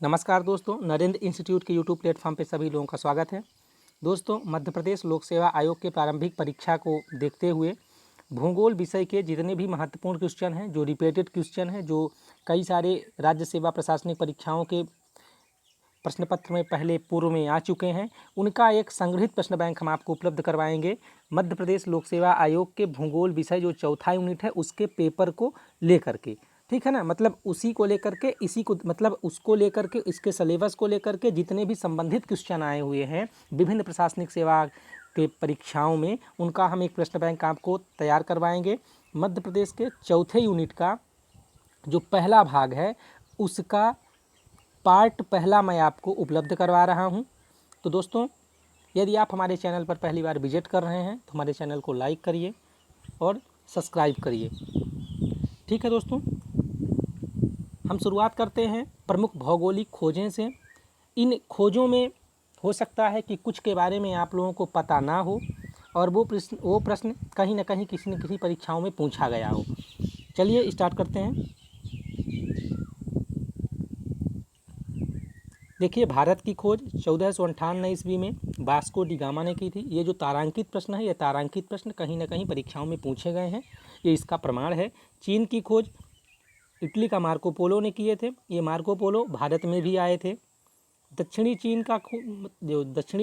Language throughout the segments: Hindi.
नमस्कार दोस्तों, नरेंद्र इंस्टीट्यूट के यूट्यूब प्लेटफॉर्म पे सभी लोगों का स्वागत है। दोस्तों, मध्य प्रदेश लोक सेवा आयोग के प्रारंभिक परीक्षा को देखते हुए भूगोल विषय के जितने भी महत्वपूर्ण क्वेश्चन हैं, जो रिपीटेड क्वेश्चन हैं, जो कई सारे राज्य सेवा प्रशासनिक परीक्षाओं के प्रश्न पत्र में पहले पूर्व में आ चुके हैं, उनका एक संग्रहित प्रश्न बैंक हम आपको उपलब्ध करवाएंगे। मध्य प्रदेश लोक सेवा आयोग के भूगोल विषय जो चौथा यूनिट है उसके पेपर को लेकर के, ठीक है ना। मतलब उसी को लेकर के, इसी को मतलब उसको लेकर के, इसके सिलेबस को लेकर के जितने भी संबंधित क्वेश्चन आए हुए हैं विभिन्न प्रशासनिक सेवा के परीक्षाओं में, उनका हम एक प्रश्न बैंक आपको तैयार करवाएंगे। मध्य प्रदेश के चौथे यूनिट का जो पहला भाग है उसका पार्ट पहला मैं आपको उपलब्ध करवा रहा हूं। तो दोस्तों, यदि आप हमारे चैनल पर पहली बार विजिट कर रहे हैं तो हमारे चैनल को लाइक करिए और सब्सक्राइब करिए, ठीक है दोस्तों। हम शुरुआत करते हैं प्रमुख भौगोलिक खोजें से। इन खोजों में हो सकता है कि कुछ के बारे में आप लोगों को पता ना हो और वो प्रश्न कहीं ना कहीं किसी न किसी परीक्षाओं में पूछा गया हो। चलिए स्टार्ट करते हैं। देखिए, भारत की खोज 1498 ईस्वी में वास्को डी गामा ने की थी। ये जो तारांकित प्रश्न है, ये तारांकित प्रश्न कहीं ना कहीं परीक्षाओं में पूछे गए हैं, ये इसका प्रमाण है। चीन की खोज इटली का मार्को पोलो ने किए थे। ये मार्को पोलो भारत में भी आए थे। दक्षिणी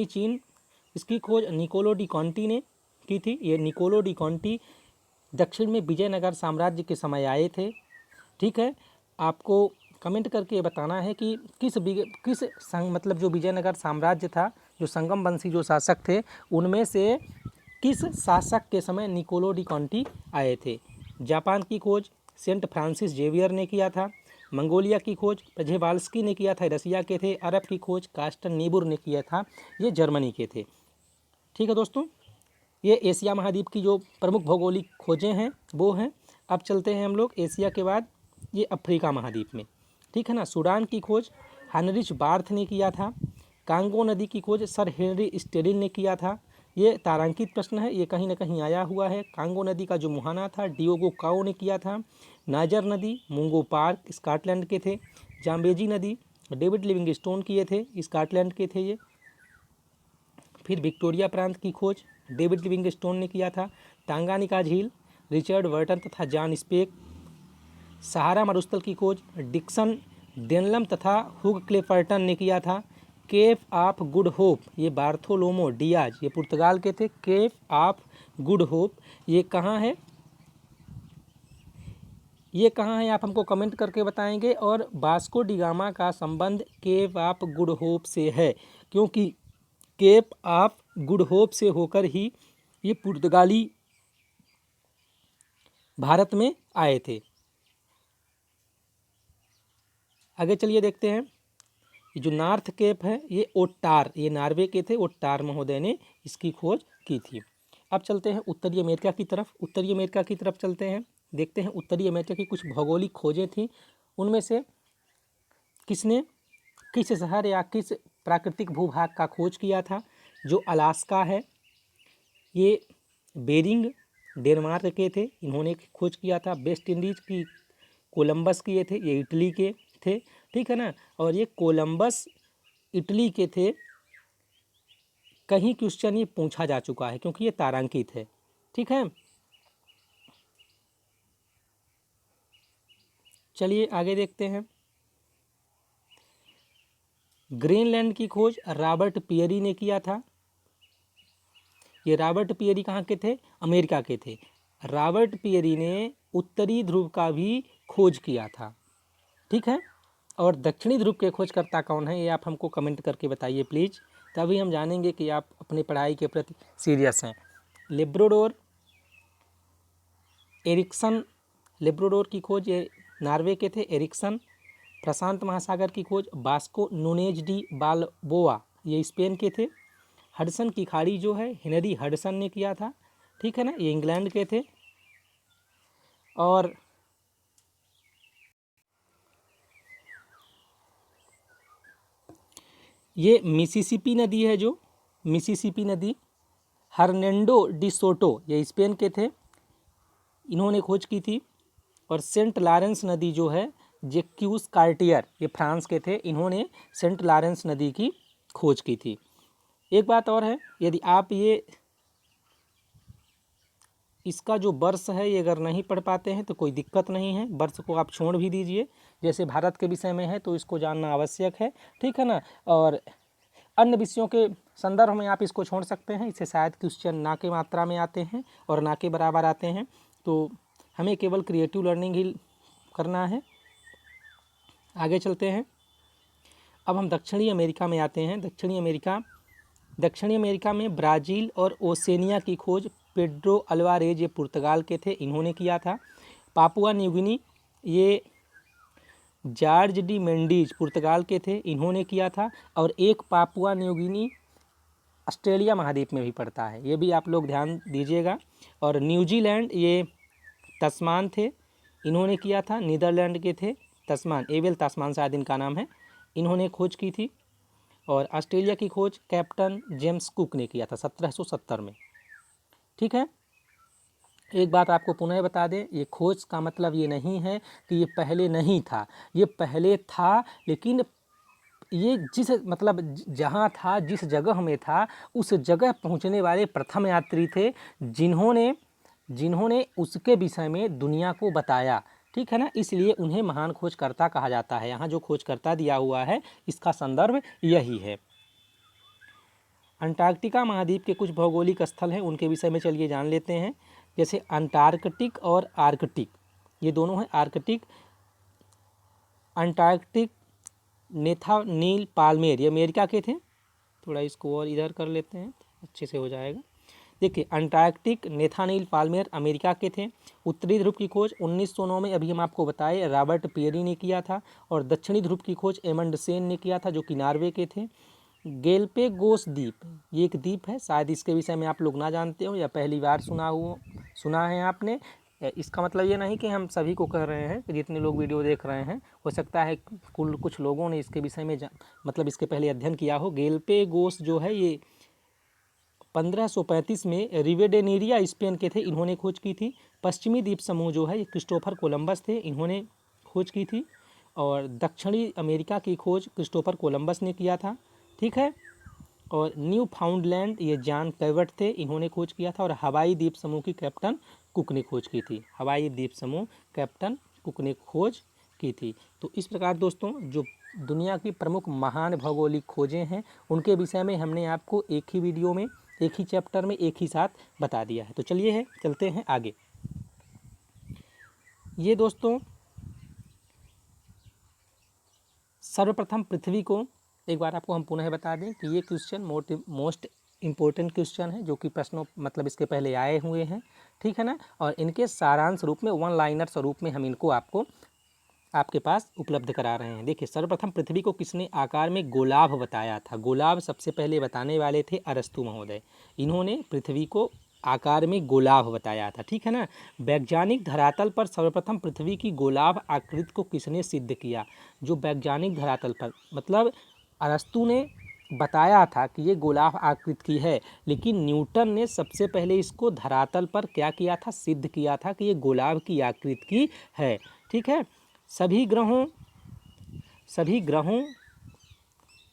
चीन इसकी खोज निकोलो डी कॉन्टी ने की थी। ये निकोलो डी कॉन्टी दक्षिण में विजयनगर साम्राज्य के समय आए थे, ठीक है। आपको कमेंट करके बताना है कि मतलब जो विजयनगर साम्राज्य था, जो संगम वंशी जो शासक थे, उनमें से किस शासक के समय निकोलो डी कॉन्टी आए थे। जापान की खोज सेंट फ्रांसिस जेवियर ने किया था। मंगोलिया की खोज प्जेवाल्स्की ने किया था, रसिया के थे। अरब की खोज कार्स्टन नीबुर ने किया था, ये जर्मनी के थे, ठीक है दोस्तों। ये एशिया महाद्वीप की जो प्रमुख भौगोलिक खोजें हैं वो हैं। अब चलते हैं हम लोग एशिया के बाद ये अफ्रीका महाद्वीप में, ठीक है ना। सूडान की खोज हनरिच बार्थ ने किया था। कांगो नदी की खोज सर हेनरी स्टेरिन ने किया था। ये तारांकित प्रश्न है, ये कहीं ना कहीं आया हुआ है। कांगो नदी का जो मुहाना था डियोगो काओ ने किया था। नाइजर नदी मुंगो पार्क स्कॉटलैंड के थे। जाम्बेजी नदी डेविड लिविंगस्टोन किए थे, स्कॉटलैंड के थे ये। फिर विक्टोरिया प्रांत की खोज डेविड लिविंगस्टोन ने किया था। टांगानिका झील रिचर्ड वर्टन तथा जॉन स्पेक। सहारा मरुस्थल की खोज डिक्सन डेनलम तथा हुग क्लेफर्टन ने किया था। केप ऑफ गुड होप ये बार्थोलोमो डियाज, ये पुर्तगाल के थे। केप ऑफ गुड होप ये कहाँ है, ये कहाँ है आप हमको कमेंट करके बताएंगे। और वास्को डी गामा का संबंध केप ऑफ गुड होप से है, क्योंकि केप ऑफ गुड होप से होकर ही ये पुर्तगाली भारत में आए थे। आगे चलिए देखते हैं। ये जो नॉर्थ केप है ये ओट्टार, ये नॉर्वे के थे। ओट्टार महोदय ने इसकी खोज की थी। अब चलते हैं उत्तरी अमेरिका की तरफ। उत्तरी अमेरिका की तरफ चलते हैं, देखते हैं उत्तरी अमेरिका की कुछ भौगोलिक खोजें थीं। उनमें से किसने किस शहर या किस प्राकृतिक भूभाग का खोज किया था। जो अलास्का है ये बेरिंग डेनमार्क के थे, इन्होंने खोज किया था। वेस्ट इंडीज की कोलंबस किए थे, ये इटली के थे, ठीक है ना। और ये कोलंबस इटली के थे। कहीं क्वेश्चन ये पूछा जा चुका है क्योंकि ये तारांकित है, ठीक है। चलिए आगे देखते हैं। ग्रीनलैंड की खोज रॉबर्ट पियरी ने किया था। ये रॉबर्ट पियरी कहाँ के थे, अमेरिका के थे। रॉबर्ट पियरी ने उत्तरी ध्रुव का भी खोज किया था, ठीक है। और दक्षिणी ध्रुव के खोजकर्ता कौन है ये आप हमको कमेंट करके बताइए प्लीज़, तभी हम जानेंगे कि आप अपनी पढ़ाई के प्रति सीरियस हैं। लेब्राडोर एरिक्सन, लेब्राडोर की खोज ये नॉर्वे के थे, एरिक्सन। प्रशांत महासागर की खोज वास्को नूनेज डी बाल्बोआ, ये स्पेन के थे। हडसन की खाड़ी जो है हेनरी हडसन ने किया था, ठीक है ना, ये इंग्लैंड के थे। और ये मिसिसिपी नदी है, जो मिसिसिपी नदी हर्नेंडो डी सोटो, ये स्पेन के थे, इन्होंने खोज की थी। और सेंट लॉरेंस नदी जो है जैक्यूस कार्टियर, ये फ्रांस के थे, इन्होंने सेंट लॉरेंस नदी की खोज की थी। एक बात और है, यदि आप ये इसका जो वर्ष है ये अगर नहीं पढ़ पाते हैं तो कोई दिक्कत नहीं है, वर्ष को आप छोड़ भी दीजिए, जैसे भारत के विषय में है तो इसको जानना आवश्यक है, ठीक है ना। और अन्य विषयों के संदर्भ में आप इसको छोड़ सकते हैं, इससे शायद क्वेश्चन ना के मात्रा में आते हैं और ना के बराबर आते हैं, तो हमें केवल क्रिएटिव लर्निंग ही करना है। आगे चलते हैं। अब हम दक्षिणी अमेरिका में आते हैं। दक्षिणी अमेरिका में ब्राज़ील और ओसेनिया की खोज पेड्रो अल्वारेज, ये पुर्तगाल के थे, इन्होंने किया था। पापुआ न्यू गिनी, ये जॉर्ज डी मेंडिज पुर्तगाल के थे, इन्होंने किया था। और एक पापुआ न्यू गिनी ऑस्ट्रेलिया महाद्वीप में भी पड़ता है, ये भी आप लोग ध्यान दीजिएगा। और न्यूजीलैंड, ये तस्मान थे, इन्होंने किया था, नीदरलैंड के थे तस्मान, एवेल तस्मान शायद इनका नाम है, इन्होंने खोज की थी। और ऑस्ट्रेलिया की खोज कैप्टन जेम्स कुक ने किया था 1770 में, ठीक है। एक बात आपको पुनः बता दें, ये खोज का मतलब ये नहीं है कि ये पहले नहीं था, ये पहले था, लेकिन ये जिस मतलब जहाँ था, जिस जगह में था, उस जगह पहुँचने वाले प्रथम यात्री थे जिन्होंने उसके विषय में दुनिया को बताया, ठीक है ना, इसलिए उन्हें महान खोजकर्ता कहा जाता है। यहाँ जो खोजकर्ता दिया हुआ है इसका संदर्भ यही है। अंटार्कटिका महाद्वीप के कुछ भौगोलिक स्थल हैं, उनके विषय में चलिए जान लेते हैं। जैसे अंटार्कटिक और आर्कटिक, ये दोनों हैं। अंटार्कटिक नेथानिल पाल्मेर, ये अमेरिका के थे, थोड़ा इसको और इधर कर लेते हैं अच्छे से हो जाएगा। देखिए, अंटार्कटिक नेथानिल पाल्मेर अमेरिका के थे। उत्तरी ध्रुव की खोज 1909 में अभी हम आपको बताए रॉबर्ट पेरी ने किया था। और दक्षिणी ध्रुव की खोज एमंडसेन ने किया था, जो कि नॉर्वे के थे। गैलापागोस द्वीप, ये एक द्वीप है, शायद इसके विषय में आप लोग ना जानते हो या पहली बार सुना है आपने। इसका मतलब ये नहीं कि हम सभी को कह रहे हैं, जितने लोग वीडियो देख रहे हैं, हो सकता है कुछ लोगों ने इसके विषय में मतलब इसके पहले अध्ययन किया हो। गैलापागोस जो है ये 1535 में रिवेडेनेरिया स्पेन के थे, इन्होंने खोज की थी। पश्चिमी द्वीप समूह जो है ये क्रिस्टोफर कोलंबस थे, इन्होंने खोज की थी। और दक्षिणी अमेरिका की खोज क्रिस्टोफर कोलंबस ने किया था, ठीक है। और न्यू फाउंडलैंड, ये जॉन कैवर्ट थे, इन्होंने खोज किया था। और हवाई द्वीप समूह की कैप्टन कुक ने खोज की थी, हवाई द्वीप समूह कैप्टन कुक ने खोज की थी। तो इस प्रकार दोस्तों, जो दुनिया की प्रमुख महान भौगोलिक खोजें हैं उनके विषय में हमने आपको एक ही वीडियो में, एक ही चैप्टर में एक ही साथ बता दिया है। तो चलिए चलते हैं आगे। ये दोस्तों सर्वप्रथम पृथ्वी को एक बार आपको हम पुनः बता दें कि ये क्वेश्चन मोस्ट इम्पोर्टेंट क्वेश्चन है, जो कि प्रश्नों मतलब इसके पहले आए हुए हैं, ठीक है ना। और इनके सारांश रूप में, वन लाइनर स्वरूप में हम इनको आपके पास उपलब्ध करा रहे हैं। देखिए, सर्वप्रथम पृथ्वी को किसने आकार में गोलाभ बताया था? गोलाभ सबसे पहले बताने वाले थे अरस्तु महोदय, इन्होंने पृथ्वी को आकार में गोलाभ बताया था, ठीक है ना। वैज्ञानिक धरातल पर सर्वप्रथम पृथ्वी की गोलाभ आकृति को किसने सिद्ध किया? जो वैज्ञानिक धरातल पर, मतलब अरस्तु ने बताया था कि ये गोलाभ आकृति की है, लेकिन न्यूटन ने सबसे पहले इसको धरातल पर क्या किया था? सिद्ध किया था कि ये गोलाभ की आकृति की है, ठीक है। सभी ग्रहों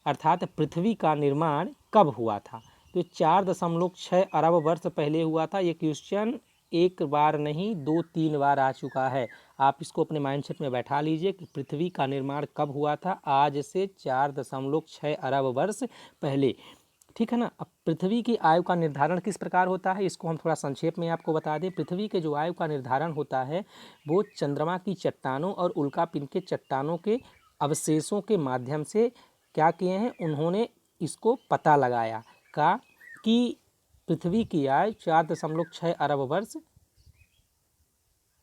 अर्थात पृथ्वी का निर्माण कब हुआ था? तो 4.6 अरब वर्ष पहले हुआ था। ये क्वेश्चन एक बार नहीं 2-3 बार आ चुका है, आप इसको अपने माइंडसेट में बैठा लीजिए कि पृथ्वी का निर्माण कब हुआ था, आज से 4.6 अरब वर्ष पहले, ठीक है ना। अब पृथ्वी की आयु का निर्धारण किस प्रकार होता है, इसको हम थोड़ा संक्षेप में आपको बता दें। पृथ्वी के जो आयु का निर्धारण होता है वो चंद्रमा की चट्टानों और उल्कापिंड के चट्टानों के अवशेषों के माध्यम से क्या किए हैं, उन्होंने इसको पता लगाया कि पृथ्वी की आयु 4.6 अरब वर्ष,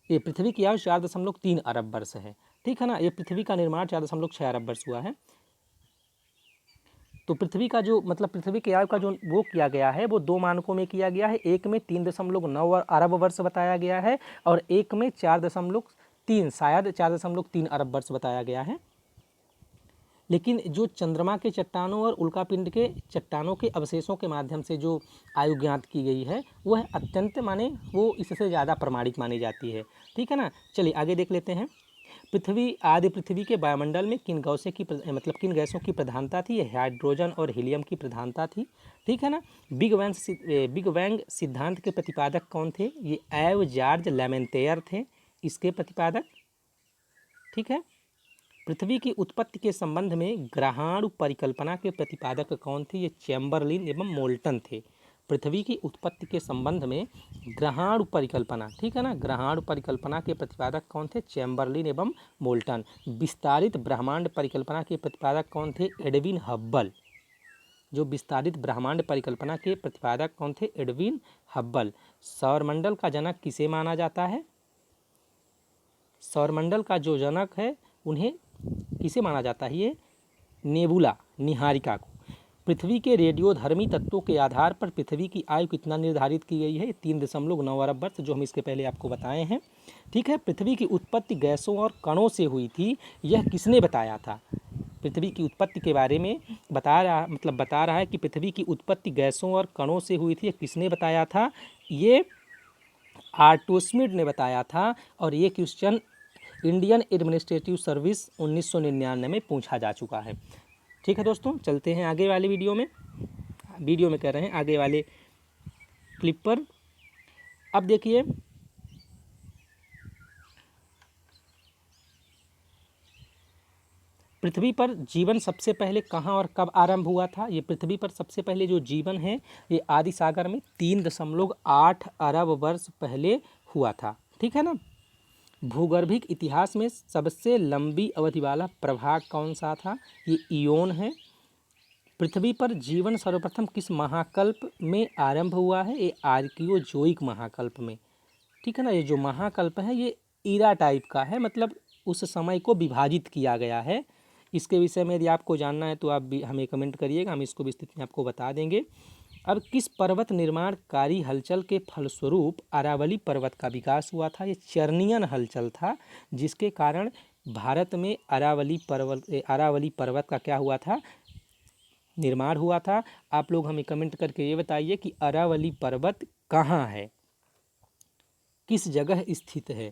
ये पृथ्वी की आयु 4.3 अरब वर्ष है, ठीक है ना। ये पृथ्वी का निर्माण 4.6 अरब वर्ष हुआ है। तो पृथ्वी का जो मतलब पृथ्वी की आयु का जो वो किया गया है वो 2 मानकों में किया गया है। एक में 3.9 अरब वर्ष बताया गया है और एक में 4.3 शायद 4.3 अरब वर्ष बताया गया है। लेकिन जो चंद्रमा के चट्टानों और उल्कापिंड के चट्टानों के अवशेषों के माध्यम से जो आयु ज्ञात की गई है वह अत्यंत वो इससे ज़्यादा प्रमाणिक मानी जाती है, ठीक है ना। चलिए आगे देख लेते हैं। आदि पृथ्वी के वायुमंडल में किन किन गैसों की प्रधानता थी? ये हाइड्रोजन और हीलियम की प्रधानता थी। ठीक है ना। बिग बैंग सिद्धांत के प्रतिपादक कौन थे? ये एव जॉर्ज लेमेंतेयर थे इसके प्रतिपादक। ठीक है। पृथ्वी की उत्पत्ति के संबंध में ग्रहाणु परिकल्पना के प्रतिपादक कौन थे? ये चैम्बरलिन एवं मोल्टन थे। पृथ्वी की उत्पत्ति के संबंध में ग्रहाणु परिकल्पना, ठीक है ना, ग्रहाणु परिकल्पना के प्रतिपादक कौन थे? चैम्बरलिन एवं मोल्टन। विस्तारित ब्रह्मांड परिकल्पना के प्रतिपादक कौन थे? Edwin Hubble. जो विस्तारित ब्रह्मांड परिकल्पना के प्रतिपादक कौन थे? Edwin Hubble. सौरमंडल का जनक किसे माना जाता है? सौरमंडल का जो जनक है उन्हें किसे माना जाता है? ये नेबुला, निहारिका को। पृथ्वी के रेडियोधर्मी तत्वों के आधार पर पृथ्वी की आयु कितना निर्धारित की गई है? 3.9 अरब वर्ष, जो हम इसके पहले आपको बताए हैं। ठीक है। पृथ्वी की उत्पत्ति गैसों और कणों से हुई थी, यह किसने बताया था? पृथ्वी की उत्पत्ति के बारे में बता रहा है कि पृथ्वी की उत्पत्ति गैसों और कणों से हुई थी, यह किसने बताया था? ये आर्टोस्मिड ने बताया था। और ये क्वेश्चन इंडियन एडमिनिस्ट्रेटिव सर्विस 1999 में पूछा जा चुका है। ठीक है दोस्तों, चलते हैं आगे वाले वीडियो में कह रहे हैं आगे वाले क्लिप पर। अब देखिए, पृथ्वी पर जीवन सबसे पहले कहाँ और कब आरंभ हुआ था? ये पृथ्वी पर सबसे पहले जो जीवन है ये आदि सागर में 3.8 अरब वर्ष पहले हुआ था। ठीक है ना। भूगर्भिक इतिहास में सबसे लंबी अवधि वाला प्रभाग कौन सा था? ये इयोन है। पृथ्वी पर जीवन सर्वप्रथम किस महाकल्प में आरंभ हुआ है? ये आर्कियोजोइक महाकल्प में। ठीक है ना। ये जो महाकल्प है ये ईरा टाइप का है, मतलब उस समय को विभाजित किया गया है। इसके विषय में यदि आपको जानना है तो आप भी हमें कमेंट करिएगा, हम इसको विस्तृत में आपको बता देंगे। अब किस पर्वत निर्माणकारी हलचल के फलस्वरूप अरावली पर्वत का विकास हुआ था? ये चर्नियन हलचल था, जिसके कारण भारत में अरावली पर्वत का क्या हुआ था? निर्माण हुआ था। आप लोग हमें कमेंट करके ये बताइए कि अरावली पर्वत कहाँ है, किस जगह स्थित है?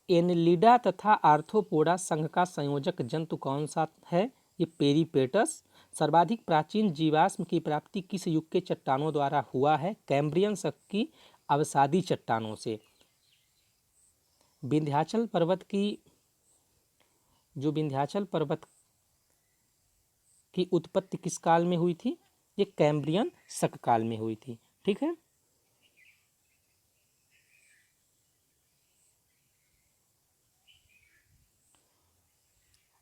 एनलिडा तथा आर्थ्रोपोडा संघ का संयोजक जंतु कौन सा है? ये पेरिपेटस। सर्वाधिक प्राचीन जीवाश्म की प्राप्ति किस युग के चट्टानों द्वारा हुआ है? कैम्ब्रियन शक की अवसादी चट्टानों से। विंध्याचल पर्वत की उत्पत्ति किस काल में हुई थी? ये कैम्ब्रियन शक काल में हुई थी। ठीक है।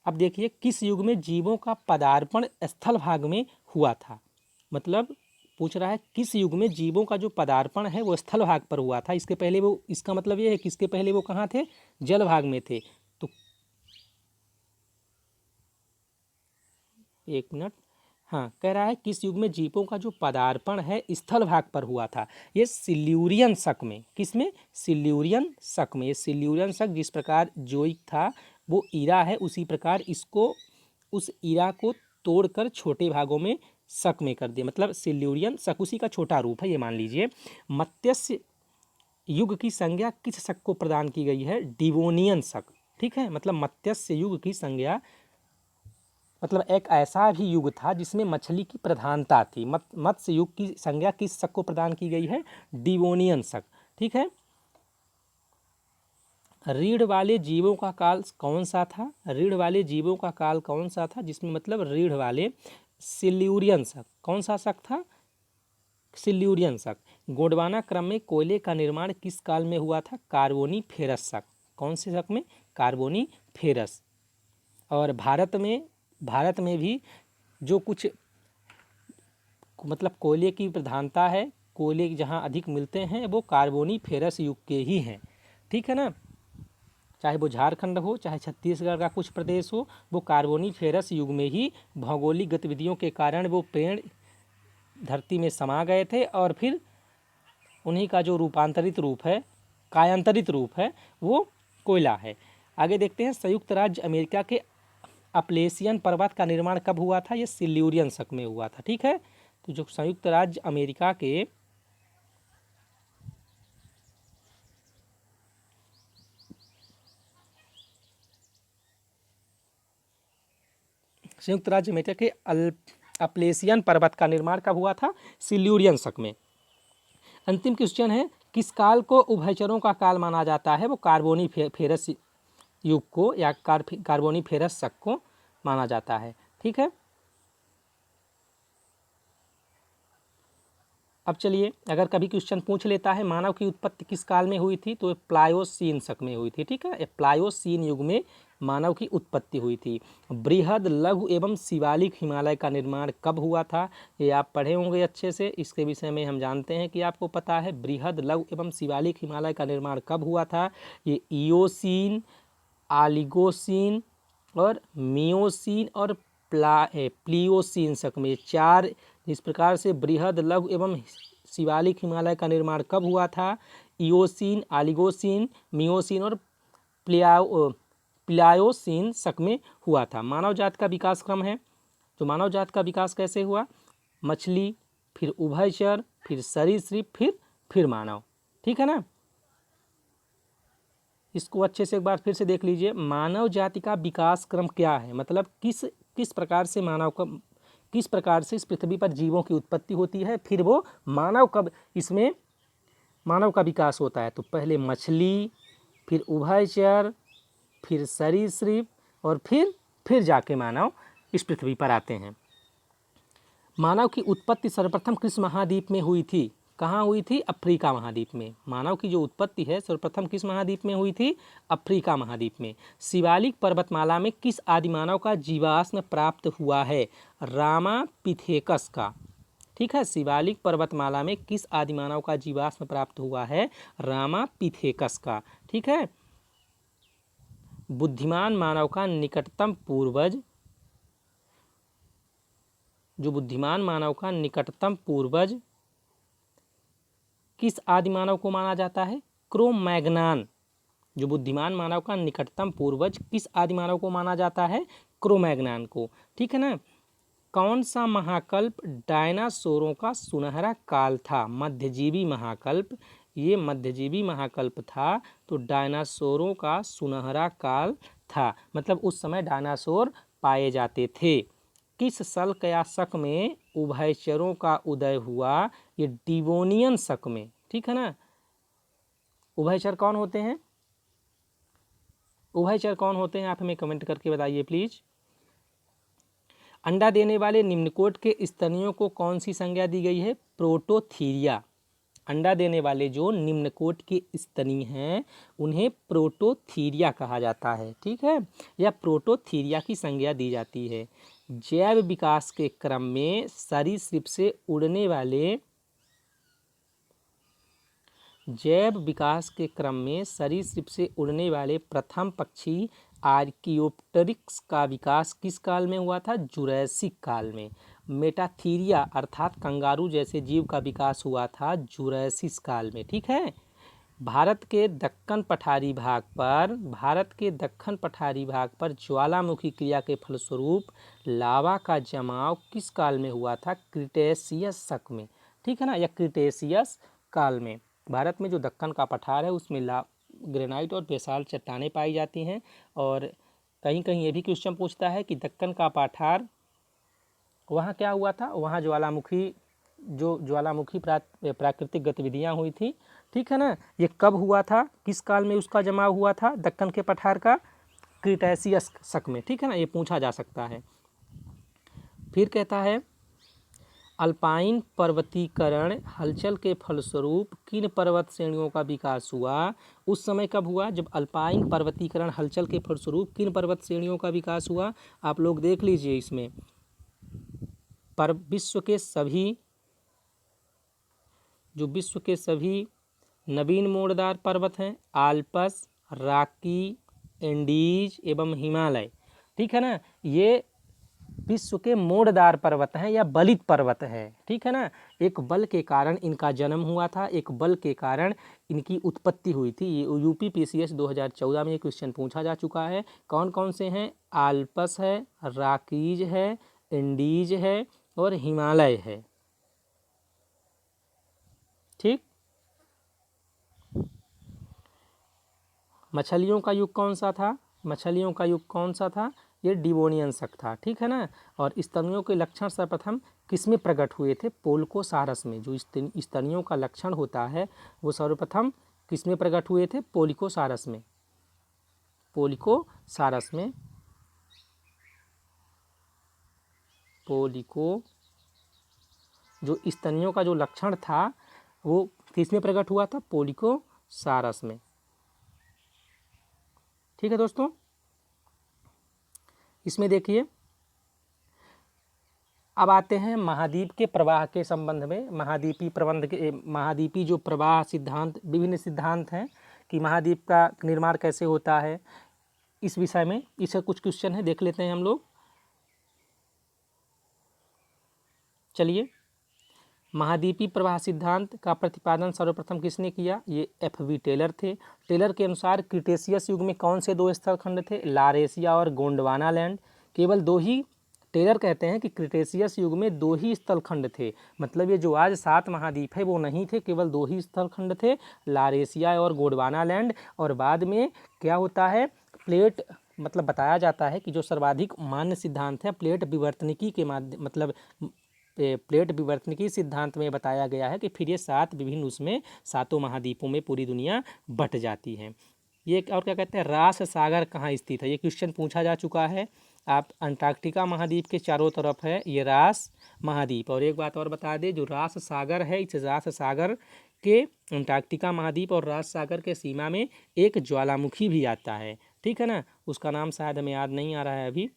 अब देखिए, किस युग में जीवों का पदार्पण स्थल भाग में हुआ था? मतलब पूछ रहा है किस युग में जीवों का जो पदार्पण है वो स्थल भाग पर हुआ था। इसके पहले वो, इसका मतलब ये है कि इसके पहले वो कहाँ थे? जल भाग में थे। तो एक मिनट, हाँ, कह रहा है किस युग में जीवों का जो पदार्पण है स्थल भाग पर हुआ था? ये सिल्यूरियन शक में। किसमें? सिल्यूरियन शक में। ये सिल्यूरियन शक जिस प्रकार जोइक था वो ईरा है, उसी प्रकार इसको, उस ईरा को तोड़कर छोटे भागों में शक में कर दिया, मतलब सिल्यूरियन शक उसी का छोटा रूप है, ये मान लीजिए। मत्स्य युग की संज्ञा किस शक को प्रदान की गई है? डिवोनियन शक। ठीक है। मतलब मत्स्य युग की संज्ञा, मतलब एक ऐसा भी युग था जिसमें मछली की प्रधानता थी। मत्स्य युग की संज्ञा किस शक को प्रदान की गई है? डिवोनियन शक। ठीक है। रीढ़ वाले जीवों का काल कौन सा था? रीढ़ वाले जीवों का काल कौन सा था जिसमें मतलब रीढ़ वाले? सिल्यूरियन शक। कौन सा शक था? सिल्यूरियन शक। गोंडवाना क्रम में कोयले का निर्माण किस काल में हुआ था? कार्बोनीफेरस शक। कौन से शक में? कार्बोनीफेरस। और भारत में भी जो कुछ मतलब कोयले की प्रधानता है, कोयले जहाँ अधिक मिलते हैं वो कार्बोनीफेरस युग के ही हैं। ठीक है ना। चाहे वो झारखंड हो, चाहे छत्तीसगढ़ का कुछ प्रदेश हो, वो कार्बोनीफेरस युग में ही भौगोलिक गतिविधियों के कारण वो पेड़ धरती में समा गए थे और फिर उन्हीं का जो रूपांतरित रूप है, कायांतरित रूप है, वो कोयला है। आगे देखते हैं, संयुक्त राज्य अमेरिका के अपलेशियन पर्वत का निर्माण कब हुआ था? ये सिल्यूरियन शक में हुआ था। ठीक है। तो जो संयुक्त राज्य अमेरिका के संयुक्त राज्य अमेरिका के अपलेशियन पर्वत का निर्माण कब हुआ था? सिल्यूरियन शक में। अंतिम क्वेश्चन है, किस काल को उभयचरों का काल माना जाता है? वो कार्बोनीफेरस युग को या कार्बोनीफेरस शक को माना जाता है। ठीक है, अब चलिए, अगर कभी क्वेश्चन पूछ लेता है मानव की उत्पत्ति किस काल में हुई थी, तो प्लायोसीन शक में हुई थी। ठीक है, प्लायोसीन युग में मानव की उत्पत्ति हुई थी। बृहद, लघु एवं शिवालिक हिमालय का निर्माण कब हुआ था? ये आप पढ़े होंगे अच्छे से, इसके विषय में हम जानते हैं कि आपको पता है। बृहद, लघु एवं शिवालिक हिमालय का निर्माण कब हुआ था? ये इयोसीन, आलिगोसीन और मियोसीन और प्लियोसीन शक में, चार इस प्रकार से बृहद, लघु एवं शिवालिक हिमालय का निर्माण कब हुआ था? इयोसीन, आलिगोसीन, मियोसीन और प्लायोसीन शक में हुआ था। मानव जात का विकास क्रम है, तो मानव जात का विकास कैसे हुआ? मछली, फिर उभयचर, फिर सरीसृप, फिर मानव। ठीक है ना, इसको अच्छे से एक बार फिर से देख लीजिए। मानव जाति का विकास क्रम क्या है, मतलब किस प्रकार से किस प्रकार से इस पृथ्वी पर जीवों की उत्पत्ति होती है, फिर वो मानव कब इसमें मानव का विकास होता है। तो पहले मछली, फिर उभयचर, फिर सरीसृप और फिर जाके मानव इस पृथ्वी पर आते हैं। मानव की उत्पत्ति सर्वप्रथम किस महाद्वीप में हुई थी? कहाँ हुई थी? अफ्रीका महाद्वीप में। मानव की जो उत्पत्ति है सर्वप्रथम किस महाद्वीप में हुई थी? अफ्रीका महाद्वीप में। शिवालिक पर्वतमाला में किस आदिमानव का जीवाश्म प्राप्त हुआ है? रामापिथेकस का। ठीक है, शिवालिक पर्वतमाला में किस आदिमानव का जीवाश्म प्राप्त हुआ है? रामापिथेकस का। ठीक है, बुद्धिमान मानव का निकटतम पूर्वज, जो बुद्धिमान मानव का निकटतम पूर्वज किस आदिमानव को माना जाता है? क्रो-मैग्नान। जो बुद्धिमान मानव का निकटतम पूर्वज किस आदिमानव को माना जाता है? क्रो-मैग्नान को। ठीक है ना, कौन सा महाकल्प डायनासोरों का सुनहरा काल था? मध्यजीवी महाकल्प, ये मध्यजीवी महाकल्प था, तो डायनासोरों का सुनहरा काल था, मतलब उस समय डायनासोर पाए जाते थे। किस शल्क या शक में उभयचरों का उदय हुआ? ये डिवोनियन शक में। ठीक है ना, उभयचर कौन होते हैं? उभयचर कौन होते हैं, आप हमें कमेंट करके बताइए प्लीज। अंडा देने वाले निम्नकोट के स्तनियों को कौन सी संज्ञा दी गई है? प्रोटोथीरिया। अंडा देने वाले जो निम्नकोट के स्तनी हैं उन्हें प्रोटोथीरिया कहा जाता है। ठीक है, या प्रोटोथीरिया की संज्ञा दी जाती है। जैव विकास के क्रम में सरीसृप से उड़ने वाले प्रथम पक्षी आर्कियोप्टेरिक्स का विकास किस काल में हुआ था? जुरैसिक काल में। मेटाथीरिया अर्थात कंगारू जैसे जीव का विकास हुआ था जुरैसिक काल में। ठीक है, भारत के दक्कन पठारी भाग पर ज्वालामुखी क्रिया के फलस्वरूप लावा का जमाव किस काल में हुआ था? क्रिटेशियस शक में। ठीक है ना, या क्रिटेशियस काल में। भारत में जो दक्कन का पठार है उसमें ग्रेनाइट और बेसाल्ट चट्टानें पाई जाती हैं, और कहीं कहीं ये भी क्वेश्चन पूछता है कि दक्कन का पठार वहाँ क्या हुआ था? वहाँ ज्वालामुखी प्राकृतिक गतिविधियाँ हुई थी। ठीक है ना, ये कब हुआ था, किस काल में उसका जमाव हुआ था दक्कन के पठार का? क्रिटेशियस शक में। ठीक है ना, ये पूछा जा सकता है। फिर कहता है अल्पाइन पर्वतीकरण हलचल के फलस्वरूप किन पर्वत श्रेणियों का विकास हुआ? उस समय कब हुआ जब अल्पाइन पर्वतीकरण हलचल के फलस्वरूप किन पर्वत श्रेणियों का विकास हुआ? आप लोग देख लीजिए, इसमें विश्व के सभी नवीन मोड़दार पर्वत हैं, आल्प्स, रॉकी, एंडीज एवं हिमालय। ठीक है ना, ये विश्व के मोड़दार पर्वत हैं या बलित पर्वत है। ठीक है ना, एक बल के कारण इनका जन्म हुआ था, एक बल के कारण इनकी उत्पत्ति हुई थी। ये यूपीपीसीएस 2014 में ये क्वेश्चन पूछा जा चुका है। कौन कौन से हैं? आल्प्स है, रॉकीज है, एंडीज है और हिमालय है। ठीक, मछलियों का युग कौन सा था? ये डिवोनियन शक था, ठीक है ना। और स्तनियों के लक्षण सर्वप्रथम किसमें प्रकट हुए थे? पोलिकोसारस में। जो स्तनियों का लक्षण होता है वो सर्वप्रथम किसमें प्रकट हुए थे? पोलिकोसारस में। पोलिकोसारस में, जो स्तनियों का जो लक्षण था वो किसमें प्रकट हुआ था? पोलिकोसारस में, ठीक है दोस्तों। इसमें देखिए अब आते हैं महाद्वीप के प्रवाह के संबंध में। महाद्वीपी जो प्रवाह सिद्धांत, विभिन्न सिद्धांत हैं कि महाद्वीप का निर्माण कैसे होता है, इस विषय में इससे कुछ क्वेश्चन है, देख लेते हैं हम लोग। चलिए, महाद्वीपी प्रवाह सिद्धांत का प्रतिपादन सर्वप्रथम किसने किया? ये F.V. टेलर थे। टेलर के अनुसार क्रिटेशियस युग में कौन से दो स्थलखंड थे? लारेशिया और गोंडवाना लैंड। केवल दो ही, टेलर कहते हैं कि क्रिटेशियस युग में दो ही स्थलखंड थे, मतलब ये जो आज 7 महाद्वीप है वो नहीं थे, केवल दो ही स्थलखंड थे, लारेशिया और गोंडवाना लैंड। और बाद में क्या होता है, प्लेट, मतलब बताया जाता है कि जो सर्वाधिक मान्य सिद्धांत है प्लेट विवर्तनिकी के माध्यम, मतलब प्लेट विवर्तनिकी सिद्धांत में बताया गया है कि फिर ये 7 विभिन्न उसमें 7 महाद्वीपों में पूरी दुनिया बट जाती है। ये और क्या कहते हैं, रास सागर कहाँ स्थित है? ये क्वेश्चन पूछा जा चुका है। आप अंटार्कटिका महाद्वीप के चारों तरफ है ये रास महाद्वीप। और एक बात और बता दें, जो रास सागर है, इस रास सागर के अंटार्कटिका महाद्वीप और रास सागर के सीमा में एक ज्वालामुखी भी आता है, ठीक है ना। उसका नाम शायद हमें याद नहीं आ रहा है अभी।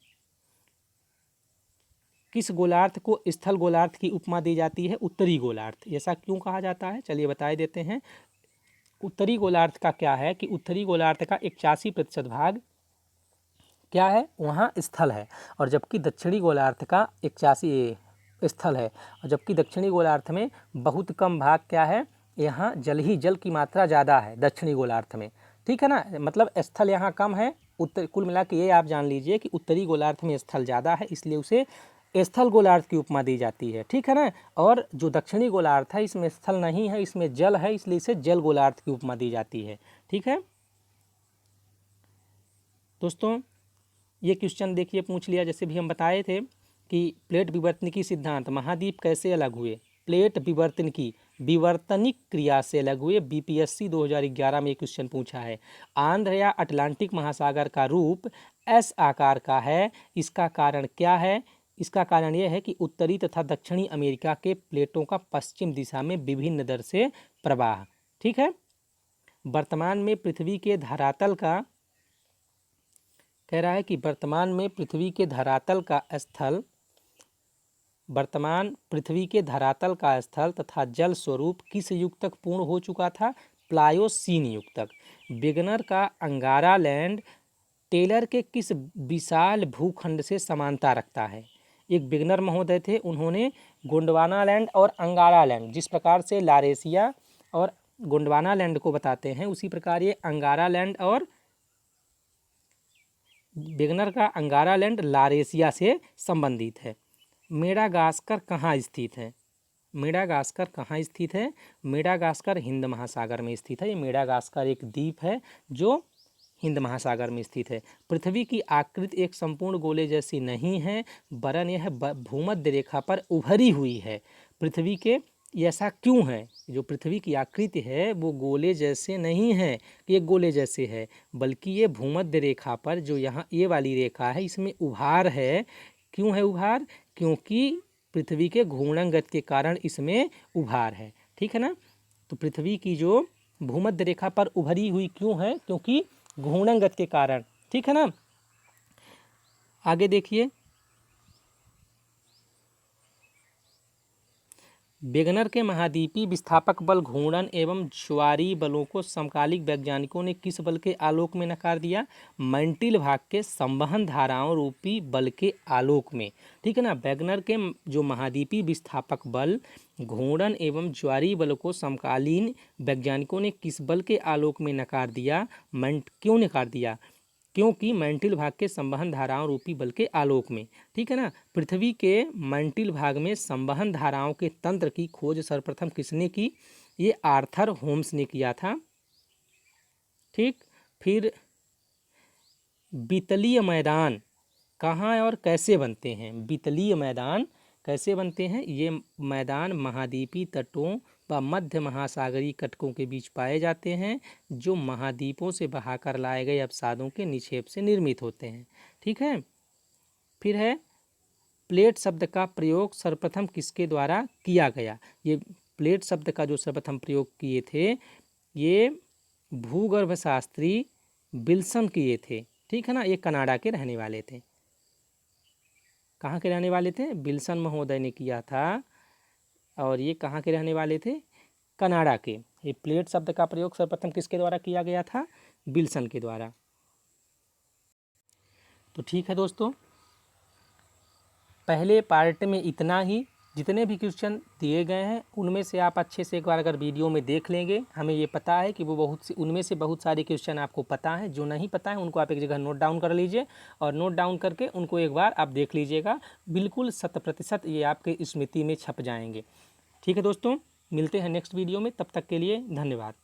किस गोलार्ध को स्थल गोलार्ध की उपमा दी जाती है? उत्तरी गोलार्ध। ऐसा क्यों कहा जाता है? चलिए बता देते हैं। उत्तरी गोलार्ध का क्या है कि उत्तरी गोलार्ध का 81% भाग क्या है, वहाँ स्थल है, और जबकि दक्षिणी गोलार्ध का 81 स्थल है, और जबकि दक्षिणी गोलार्ध में बहुत कम भाग क्या है, यहाँ जल की मात्रा ज़्यादा है दक्षिणी गोलार्ध में, ठीक है ना। मतलब स्थल यहाँ कम है। कुल मिला के ये आप जान लीजिए कि उत्तरी गोलार्ध में स्थल ज़्यादा है, इसलिए उसे स्थल गोलार्ध की उपमा दी जाती है, ठीक है ना। और जो दक्षिणी गोलार्ध है इसमें स्थल नहीं है, इसमें जल है, इसलिए इसे जल गोलार्ध की उपमा दी जाती है, ठीक है दोस्तों। ये क्वेश्चन देखिए पूछ लिया, जैसे भी हम बताए थे कि प्लेट विवर्तनिकी सिद्धांत, महाद्वीप कैसे अलग हुए? प्लेट विवर्तनिक क्रिया से अलग हुए। बीपीएससी 2011 में क्वेश्चन पूछा है। आंध्र या अटलांटिक महासागर का रूप एस आकार का है, इसका कारण क्या है? इसका कारण यह है कि उत्तरी तथा दक्षिणी अमेरिका के प्लेटों का पश्चिम दिशा में विभिन्न दर से प्रवाह, ठीक है। वर्तमान में पृथ्वी के धरातल का, कह रहा है कि वर्तमान में पृथ्वी के धरातल का स्थल तथा जल स्वरूप किस युग तक पूर्ण हो चुका था? प्लायोसीन युग तक। वेगनर का अंगारा लैंड टेलर के किस विशाल भूखंड से समानता रखता है? एक वेगनर महोदय थे, उन्होंने गोंडवाना लैंड और अंगारा लैंड, जिस प्रकार से लारेशिया और गोंडवाना लैंड को बताते हैं उसी प्रकार ये अंगारा लैंड और वेगनर का अंगारा लैंड लारेशिया से संबंधित है। मेडागास्कर कहाँ स्थित है? मेडागास्कर हिंद महासागर में स्थित है। ये मेडागास्कर एक द्वीप है जो हिंद महासागर में स्थित है। पृथ्वी की आकृति एक संपूर्ण गोले जैसी नहीं है, वरन यह भूमध्य रेखा पर उभरी हुई है। पृथ्वी के, ऐसा क्यों है? जो पृथ्वी की आकृति है वो गोले जैसे नहीं है कि एक गोले जैसे है, बल्कि ये भूमध्य रेखा पर, जो यहाँ ये वाली रेखा है, इसमें उभार है। क्यों है उभार? क्योंकि पृथ्वी के घूर्णन गति के कारण इसमें उभार है, ठीक है ना। तो पृथ्वी की जो भूमध्य रेखा पर उभरी हुई क्यों है? क्योंकि घूर्णन गति के कारण, ठीक है ना। आगे देखिए, वेगनर के महाद्वीपी विस्थापक बल घूर्णन एवं ज्वारीय बलों को समकालिक वैज्ञानिकों ने किस बल के आलोक में नकार दिया? मैंटिल भाग के संवहन धाराओं रूपी बल के आलोक में, ठीक है ना। वेगनर के जो महाद्वीपी विस्थापक बल घूर्णन एवं ज्वारीय बल को समकालीन वैज्ञानिकों ने किस बल के आलोक में नकार दिया? क्यों नकार दिया? क्योंकि मैंटिल भाग के संवहन धाराओं रूपी बल के आलोक में, ठीक है ना। पृथ्वी के मैंटिल भाग में संवहन धाराओं के तंत्र की खोज सर्वप्रथम किसने की? ये आर्थर होम्स ने किया था, ठीक। फिर बीतलीय मैदान कहाँ और कैसे बनते हैं? वितलीय मैदान कैसे बनते हैं? ये मैदान महाद्वीपीय तटों व मध्य महासागरीय कटकों के बीच पाए जाते हैं, जो महाद्वीपों से बहाकर लाए गए अवसादों के निक्षेप से निर्मित होते हैं। ठीक है। फिर है, प्लेट शब्द का प्रयोग सर्वप्रथम किसके द्वारा किया गया? ये प्लेट शब्द का जो सर्वप्रथम प्रयोग किए थे, ये भूगर्भ शास्त्री विल्सन किए थे। ठीक है ना। ये कनाडा के रहने वाले थे। कहाँ के रहने वाले थे? विल्सन महोदय ने किया था। और ये कहाँ के रहने वाले थे? कनाडा के। ये प्लेट शब्द का प्रयोग सर्वप्रथम किसके द्वारा किया गया था? विल्सन के द्वारा। तो ठीक है दोस्तों, पहले पार्ट में इतना ही। जितने भी क्वेश्चन दिए गए हैं उनमें से आप अच्छे से एक बार अगर वीडियो में देख लेंगे, हमें ये पता है कि वो उनमें से बहुत सारे क्वेश्चन आपको पता है। जो नहीं पता है उनको आप एक जगह नोट डाउन कर लीजिए, और नोट डाउन करके उनको एक बार आप देख लीजिएगा। बिल्कुल 100% ये आपके स्मृति में छप जाएंगे। ठीक है दोस्तों, मिलते हैं नेक्स्ट वीडियो में। तब तक के लिए धन्यवाद।